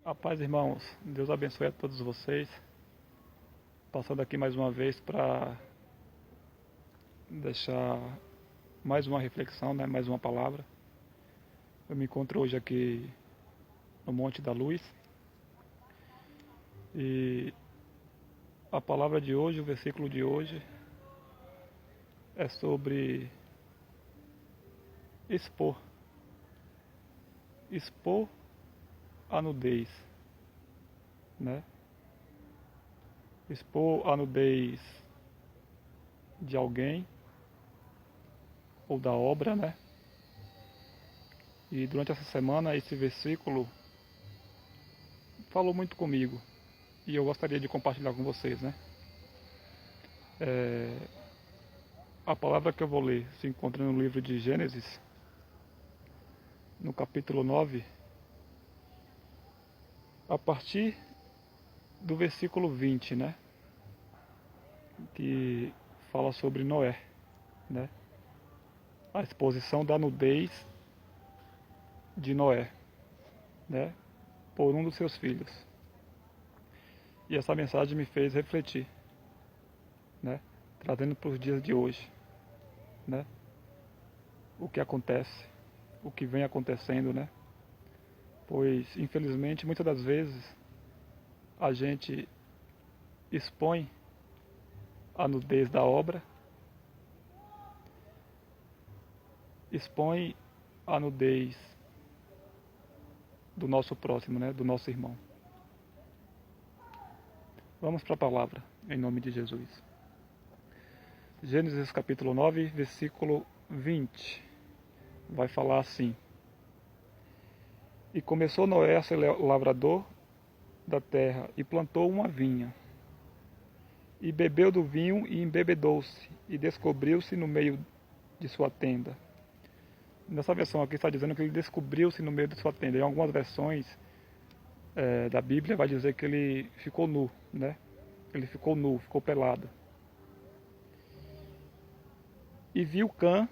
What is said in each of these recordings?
A paz, irmãos. Deus abençoe a todos vocês. Passando aqui mais uma vez para deixar mais uma reflexão, né? Mais uma palavra. Eu me encontro hoje aqui no Monte da Luz. E a palavra de hoje, o versículo de hoje, é sobre expor. Expor a nudez, né? Expor a nudez de alguém ou da obra, né? E durante essa semana esse versículo falou muito comigo e eu gostaria de compartilhar com vocês, né? A palavra que eu vou ler se encontra no livro de Gênesis, no capítulo 9, a partir do versículo 20, né? Que fala sobre Noé, né? A exposição da nudez de Noé, né? Por um dos seus filhos. E essa mensagem me fez refletir, né? Trazendo para os dias de hoje, né? O que acontece, o que vem acontecendo, né? Pois, infelizmente, muitas das vezes a gente expõe a nudez da obra, expõe a nudez do nosso próximo, né? Do nosso irmão. Vamos para a palavra, em nome de Jesus. Gênesis capítulo 9, versículo 20. Vai falar assim: E começou Noé a ser lavrador da terra, e plantou uma vinha, e bebeu do vinho, e embebedou-se, e descobriu-se no meio de sua tenda. Nessa versão aqui está dizendo que ele descobriu-se no meio de sua tenda. Em algumas versões da Bíblia vai dizer que ele ficou nu, né? Ele ficou nu, ficou pelado. E viu Cã,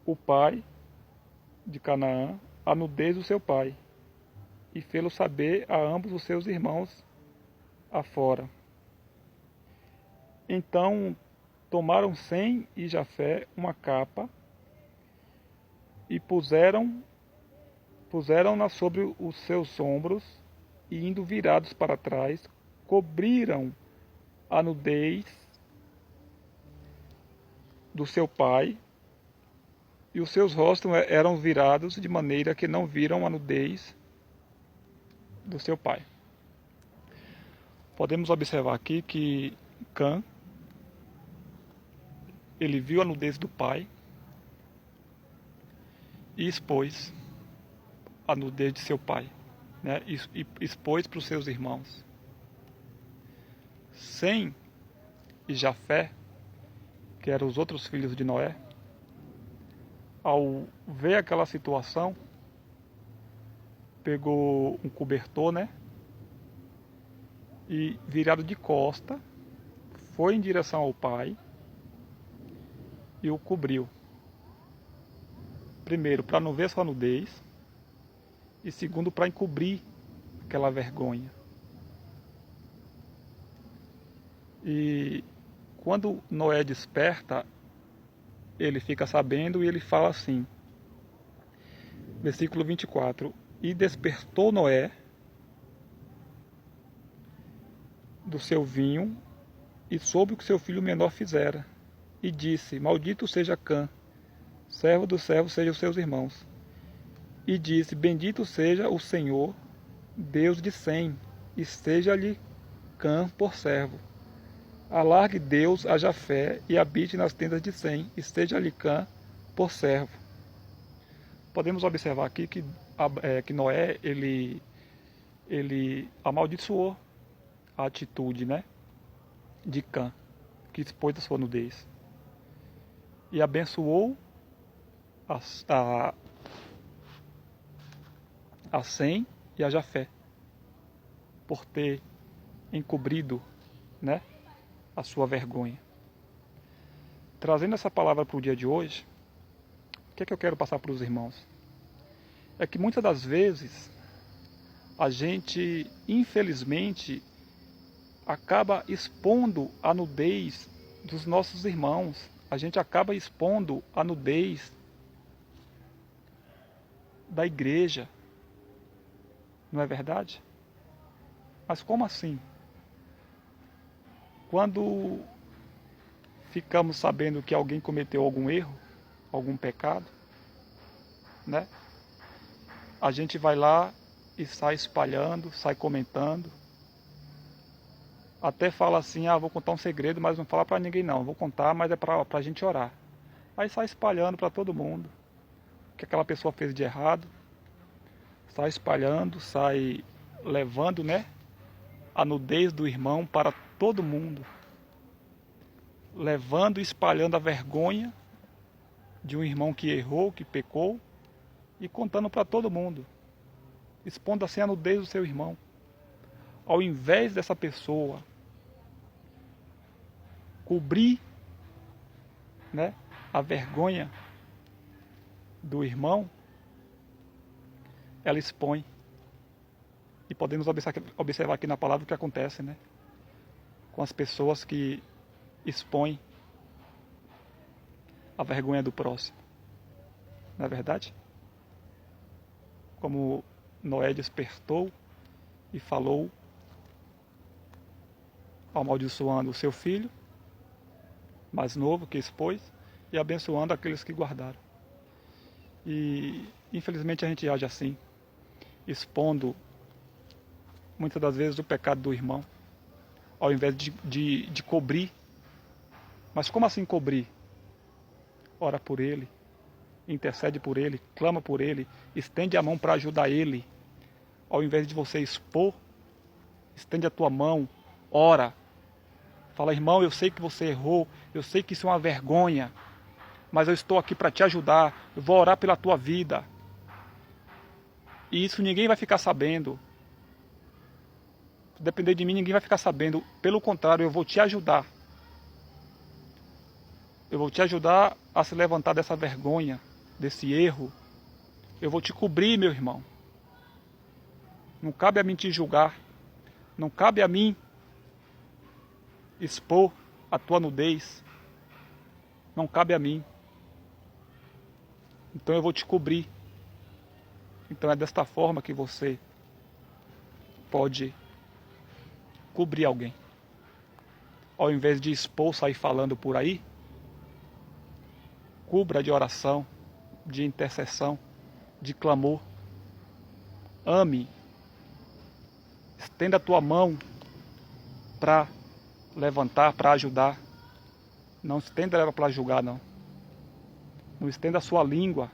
o pai de Canaã, a nudez do seu pai, e fê-lo saber a ambos os seus irmãos afora. Então tomaram Sem e Jafé uma capa e puseram-na sobre os seus ombros, e indo virados para trás, cobriram a nudez do seu pai, e os seus rostos eram virados de maneira que não viram a nudez do seu pai. Podemos observar aqui que Cã, ele viu a nudez do pai e expôs a nudez de seu pai, né? E expôs para os seus irmãos. Sem e Jafé, que eram os outros filhos de Noé, ao ver aquela situação, pegou um cobertor, né? E virado de costa, foi em direção ao pai e o cobriu. Primeiro, para não ver sua nudez, e segundo, para encobrir aquela vergonha. E quando Noé desperta, ele fica sabendo e ele fala assim, versículo 24: E despertou Noé do seu vinho e soube o que seu filho menor fizera, e disse: Maldito seja Cã, servo dos servos sejam os seus irmãos. E disse: Bendito seja o Senhor, Deus de Sem, e seja-lhe Cã por servo. Alargue Deus a Jafé e habite nas tendas de Sem, e seja-lhe Cã por servo. Podemos observar aqui que Noé, ele amaldiçoou a atitude, né, de Cã, que expôs a sua nudez, e abençoou a Sem e a Jafé por ter encobrido, né, a sua vergonha. Trazendo essa palavra para o dia de hoje, o que é que eu quero passar para os irmãos? É que muitas das vezes a gente, infelizmente, acaba expondo a nudez dos nossos irmãos. A gente acaba expondo a nudez da igreja. Não é verdade? Mas como assim? Quando ficamos sabendo que alguém cometeu algum erro, algum pecado, né? A gente vai lá e sai espalhando, sai comentando. Até fala assim, vou contar um segredo, mas não fala para ninguém não. Vou contar, mas é para a gente orar. Aí sai espalhando para todo mundo o que aquela pessoa fez de errado. Sai espalhando, sai levando, né, a nudez do irmão para todo mundo. Levando e espalhando a vergonha de um irmão que errou, que pecou, e contando para todo mundo. Expondo assim a nudez do seu irmão. Ao invés dessa pessoa cobrir, né, a vergonha do irmão, ela expõe. E podemos observar aqui na palavra o que acontece, né, com as pessoas que expõem a vergonha do próximo. Não é verdade? Como Noé despertou e falou, amaldiçoando o seu filho mais novo que expôs e abençoando aqueles que guardaram. E infelizmente a gente age assim, expondo muitas das vezes o pecado do irmão, ao invés de cobrir. Mas como assim cobrir? Ora por ele, intercede por ele, clama por ele, estende a mão para ajudar ele. Ao invés de você expor, estende a tua mão, ora. Fala, irmão, eu sei que você errou, eu sei que isso é uma vergonha, mas eu estou aqui para te ajudar, eu vou orar pela tua vida. E isso ninguém vai ficar sabendo. Se depender de mim, ninguém vai ficar sabendo. Pelo contrário, eu vou te ajudar. Eu vou te ajudar a se levantar dessa vergonha, desse erro. Eu vou te cobrir, meu irmão. Não cabe a mim te julgar. Não cabe a mim expor a tua nudez. Não cabe a mim. Então eu vou te cobrir. Então é desta forma que você pode cobrir alguém. Ao invés de expor, sair falando por aí, cubra de oração, de intercessão, de clamor. Ame. Estenda a tua mão para levantar, para ajudar. Não estenda ela para julgar, não. Não estenda a sua língua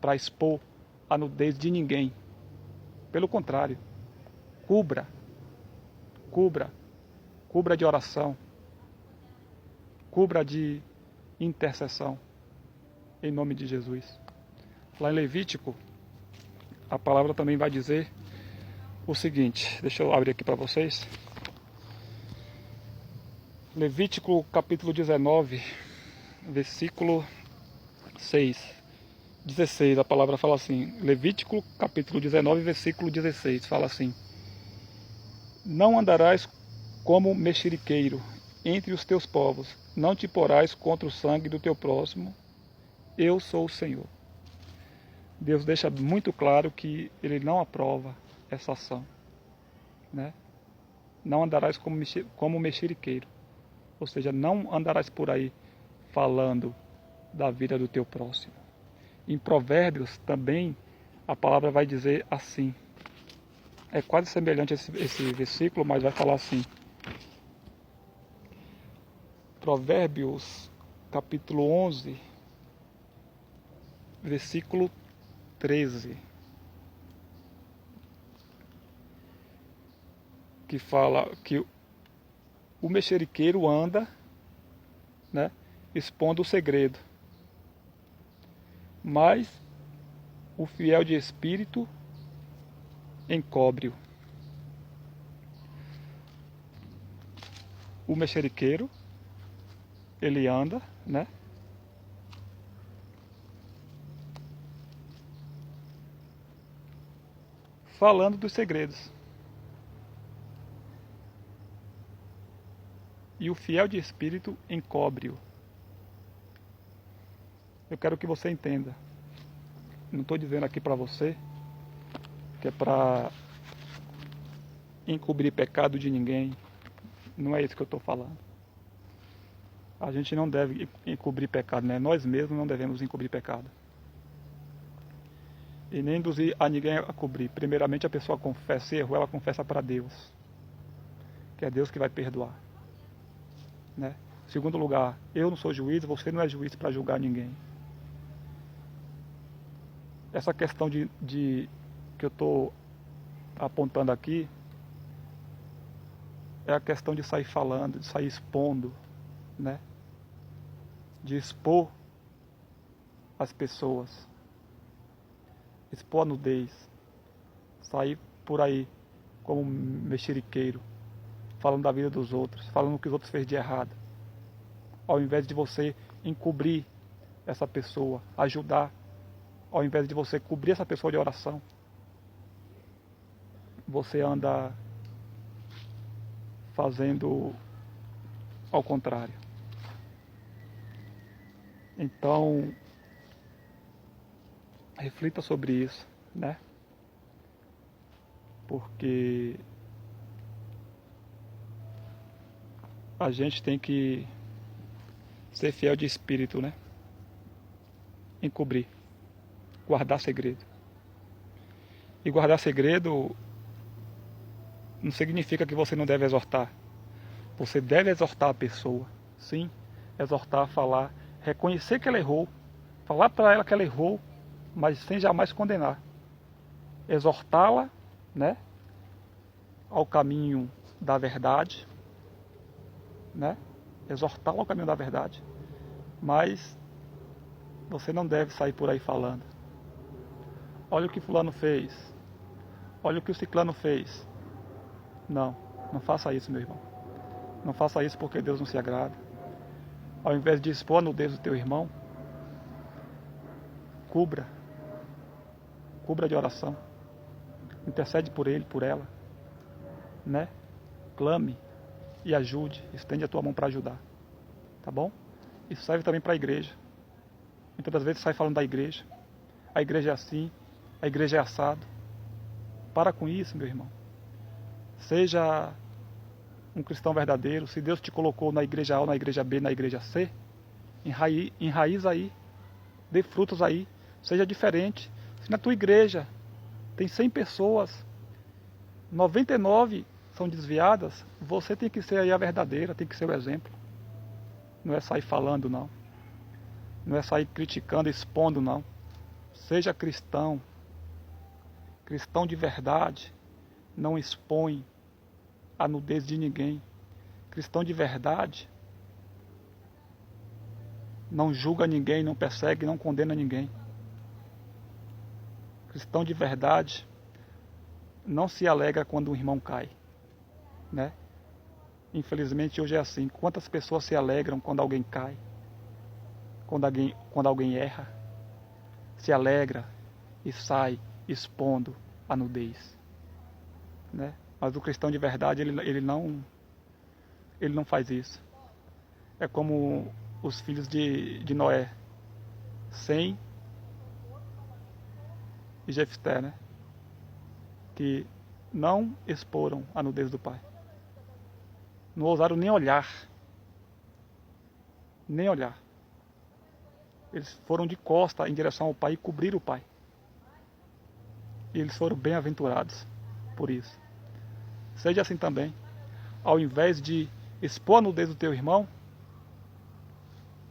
para expor a nudez de ninguém. Pelo contrário, cubra. Cubra. Cubra de oração. Cubra de intercessão. Em nome de Jesus. Lá em Levítico, a palavra também vai dizer o seguinte. Deixa eu abrir aqui para vocês. Levítico capítulo 19, versículo 16, a palavra fala assim, Levítico capítulo 19, versículo 16, fala assim: Não andarás como mexeriqueiro entre os teus povos, não te porás contra o sangue do teu próximo, eu sou o Senhor. Deus deixa muito claro que Ele não aprova essa ação, né? Não andarás como mexeriqueiro. Ou seja, não andarás por aí falando da vida do teu próximo. Em Provérbios também a palavra vai dizer assim. É quase semelhante a esse versículo, mas vai falar assim. Provérbios capítulo 11, versículo 13. Que fala que o mexeriqueiro anda, né, expondo o segredo, mas o fiel de espírito encobre-o. O mexeriqueiro, ele anda, né, falando dos segredos. E o fiel de espírito encobre-o. Eu quero que você entenda. Não estou dizendo aqui para você que é para encobrir pecado de ninguém. Não é isso que eu estou falando. A gente não deve encobrir pecado, né? Nós mesmos não devemos encobrir pecado. E nem induzir a ninguém a cobrir. Primeiramente a pessoa confessa, se errou, ela confessa para Deus. Que é Deus que vai perdoar. Né? Segundo lugar, eu não sou juiz, você não é juiz para julgar ninguém. Essa questão de que eu estou apontando aqui é a questão de sair falando, de sair expondo, né? De expor as pessoas, expor a nudez, sair por aí como um mexeriqueiro, falando da vida dos outros, falando o que os outros fez de errado, ao invés de você encobrir essa pessoa, ajudar, ao invés de você cobrir essa pessoa de oração, você anda fazendo ao contrário. Então, reflita sobre isso, né? Porque a gente tem que ser fiel de espírito, né? Encobrir, guardar segredo. E guardar segredo não significa que você não deve exortar. Você deve exortar a pessoa, sim, exortar, falar, reconhecer que ela errou, falar para ela que ela errou, mas sem jamais condenar. Exortá-la, né, ao caminho da verdade, né? Exortá-la ao caminho da verdade, mas você não deve sair por aí falando: olha o que fulano fez, olha o que o ciclano fez. Não, não faça isso, meu irmão. Não faça isso, porque Deus não se agrada. Ao invés de expor a nudez do teu irmão, cubra de oração, intercede por ele, por ela, né? Clame e ajude, estende a tua mão para ajudar, tá bom? Isso serve também para a igreja. Muitas das vezes sai falando da igreja, a igreja é assim, a igreja é assado. Para com isso, meu irmão. Seja um cristão verdadeiro. Se Deus te colocou na igreja A, na igreja B, na igreja C, enraiza aí, dê frutos aí, seja diferente. Se na tua igreja tem 100 pessoas, 99 são desviadas, você tem que ser aí a verdadeira, tem que ser o exemplo. Não é sair falando, não. Não é sair criticando, expondo, não. Seja cristão. Cristão de verdade não expõe a nudez de ninguém. Cristão de verdade não julga ninguém, não persegue, não condena ninguém. Cristão de verdade não se alegra quando um irmão cai, né? Infelizmente hoje é assim. Quantas pessoas se alegram quando alguém cai, quando alguém erra, se alegra e sai expondo a nudez, né? Mas o cristão de verdade, ele não faz isso. É como os filhos de Noé, Sem e Jefté, né? Que não exporam a nudez do pai. Não ousaram nem olhar. Nem olhar. Eles foram de costa em direção ao pai e cobriram o pai. E eles foram bem-aventurados por isso. Seja assim também. Ao invés de expor a nudez do teu irmão,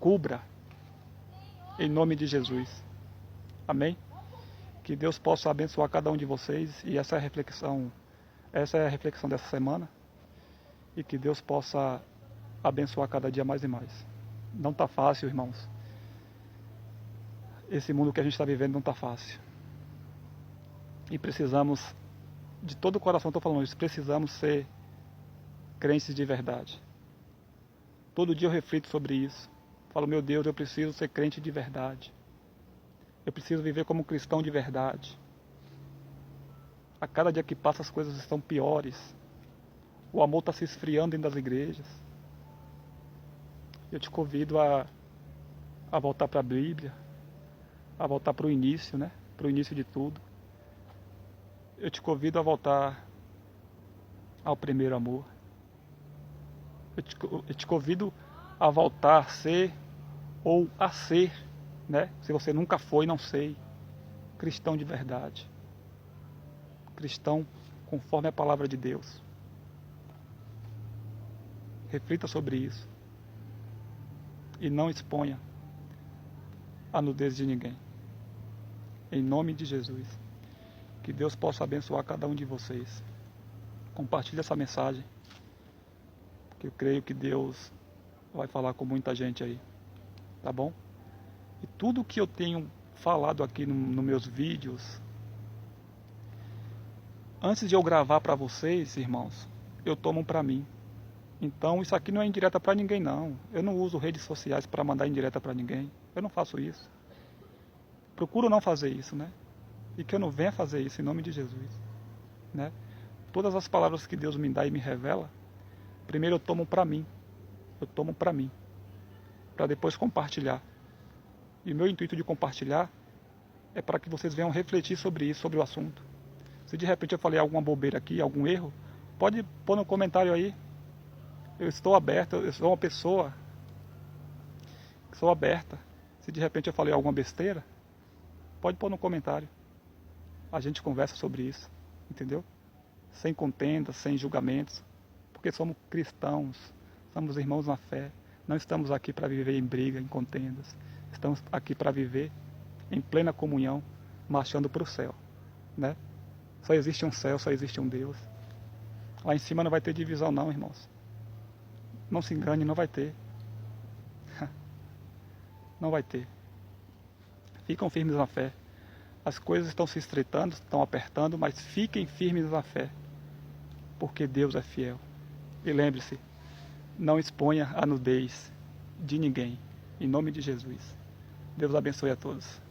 cubra. Em nome de Jesus. Amém? Que Deus possa abençoar cada um de vocês. E essa é a reflexão dessa semana. E que Deus possa abençoar cada dia mais e mais. Não está fácil, irmãos. Esse mundo que a gente está vivendo não está fácil. E precisamos, de todo o coração estou falando isso, precisamos ser crentes de verdade. Todo dia eu reflito sobre isso. Falo, meu Deus, eu preciso ser crente de verdade. Eu preciso viver como um cristão de verdade. A cada dia que passa as coisas estão piores. O amor está se esfriando dentro das igrejas. Eu te convido a voltar para a Bíblia, a voltar para o início, né? Para o início de tudo. Eu te convido a voltar ao primeiro amor. Eu te convido a voltar a ser, ou a ser, né? Se você nunca foi, não sei, cristão de verdade. Cristão conforme a palavra de Deus. Reflita sobre isso. E não exponha a nudez de ninguém. Em nome de Jesus. Que Deus possa abençoar cada um de vocês. Compartilhe essa mensagem. Que eu creio que Deus vai falar com muita gente aí. Tá bom? E tudo que eu tenho falado aqui nos meus vídeos, antes de eu gravar para vocês, irmãos, eu tomo para mim. Então isso aqui não é indireta para ninguém não. Eu não uso redes sociais para mandar indireta para ninguém. Eu não faço isso. Procuro não fazer isso, né? E que eu não venha fazer isso em nome de Jesus, né? Todas as palavras que Deus me dá e me revela, primeiro eu tomo para mim. Eu tomo para mim, para depois compartilhar. E o meu intuito de compartilhar é para que vocês venham refletir sobre isso, sobre o assunto. Se de repente eu falei alguma bobeira aqui, algum erro, pode pôr no comentário aí. Eu estou aberto, eu sou uma pessoa que sou aberta. Se de repente eu falei alguma besteira, pode pôr no comentário. A gente conversa sobre isso, entendeu? Sem contendas, sem julgamentos, porque somos cristãos, somos irmãos na fé. Não estamos aqui para viver em briga, em contendas. Estamos aqui para viver em plena comunhão, marchando para o céu, né? Só existe um céu, só existe um Deus. Lá em cima não vai ter divisão não, irmãos. Não se engane, não vai ter. Não vai ter. Ficam firmes na fé. As coisas estão se estreitando, estão apertando, mas fiquem firmes na fé. Porque Deus é fiel. E lembre-se, não exponha a nudez de ninguém. Em nome de Jesus. Deus abençoe a todos.